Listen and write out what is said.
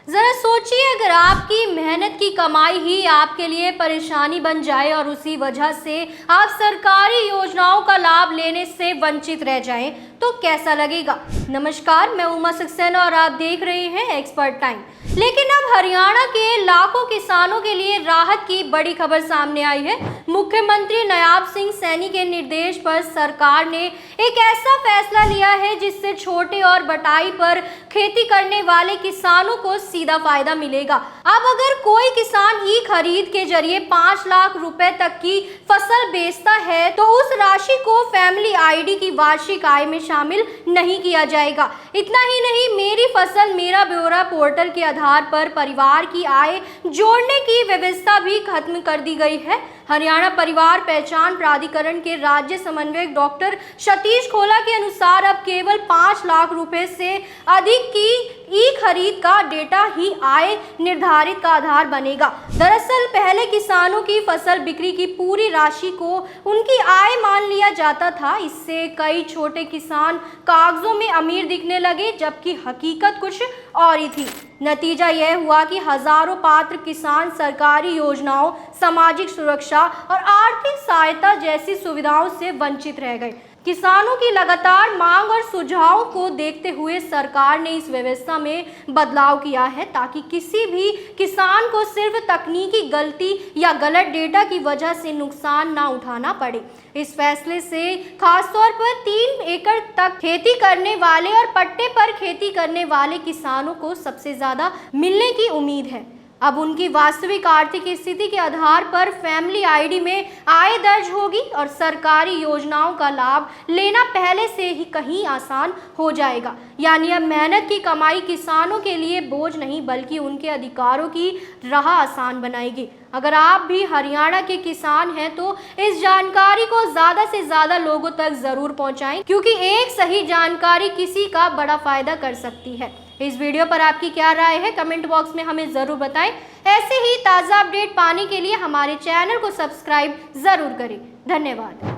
जरा सोचिए, अगर आपकी मेहनत की कमाई ही आपके लिए परेशानी बन जाए और उसी वजह से आप सरकारी योजनाओं का लाभ लेने से वंचित रह जाएं, तो कैसा लगेगा। नमस्कार, मैं उमा सक्सेना और आप देख रहे हैं एक्सपर्ट टाइम। लेकिन अब हरियाणा के लाखों किसानों के लिए राहत की बड़ी खबर सामने आई है। मुख्यमंत्री नायाब सिंह सैनी के निर्देश पर सरकार ने एक ऐसा फैसला लिया है जिससे छोटे और बटाई पर खेती करने वाले किसानों को सीधा फायदा मिलेगा। अब अगर कोई किसान ई खरीद के जरिए 5 लाख रुपए तक की फसल बेचता है तो उस राशि को फैमिली आईडी की वार्षिक आय में शामिल नहीं किया जाएगा। इतना ही नहीं, मेरी फसल मेरा ब्यौरा पोर्टल के आधार पर परिवार की आय जोड़ने की व्यवस्था भी खत्म कर दी गई है। हरियाणा परिवार पहचान प्राधिकरण के राज्य समन्वयक डॉक्टर सतीश खोला के अनुसार अब केवल 5 लाख रुपए से अधिक की ई खरीद का डेटा ही आय निर्धारित का आधार बनेगा। दरअसल पहले किसानों की फसल बिक्री की पूरी राशि को उनकी आय मान लिया जाता था। इससे कई छोटे किसान कागजों में अमीर दिखने लगे, जबकि हकीकत कुछ और ही थी। नतीजा यह हुआ कि हजारों पात्र किसान सरकारी योजनाओं, सामाजिक सुरक्षा और आर्थिक सहायता जैसी सुविधाओं से वंचित रह गए। किसानों की लगातार मांग और सुझावों को देखते हुए सरकार ने इस व्यवस्था में बदलाव किया है, ताकि किसी भी किसान को सिर्फ तकनीकी गलती या गलत डेटा की वजह से नुकसान ना उठाना पड़े। इस फैसले से खासतौर पर 3 एकड़ तक खेती करने वाले और पट्टे पर खेती करने वाले किसानों को सबसे ज्यादा मिलने की उम्मीद है। अब उनकी वास्तविक आर्थिक स्थिति के आधार पर फैमिली आईडी में आय दर्ज होगी और सरकारी योजनाओं का लाभ लेना पहले से ही कहीं आसान हो जाएगा। यानी अब मेहनत की कमाई किसानों के लिए बोझ नहीं, बल्कि उनके अधिकारों की राह आसान बनाएगी। अगर आप भी हरियाणा के किसान हैं तो इस जानकारी को ज़्यादा से ज़्यादा लोगों तक ज़रूर पहुंचाएं, क्योंकि एक सही जानकारी किसी का बड़ा फायदा कर सकती है। इस वीडियो पर आपकी क्या राय है, कमेंट बॉक्स में हमें ज़रूर बताएं। ऐसे ही ताज़ा अपडेट पाने के लिए हमारे चैनल को सब्सक्राइब ज़रूर करें। धन्यवाद।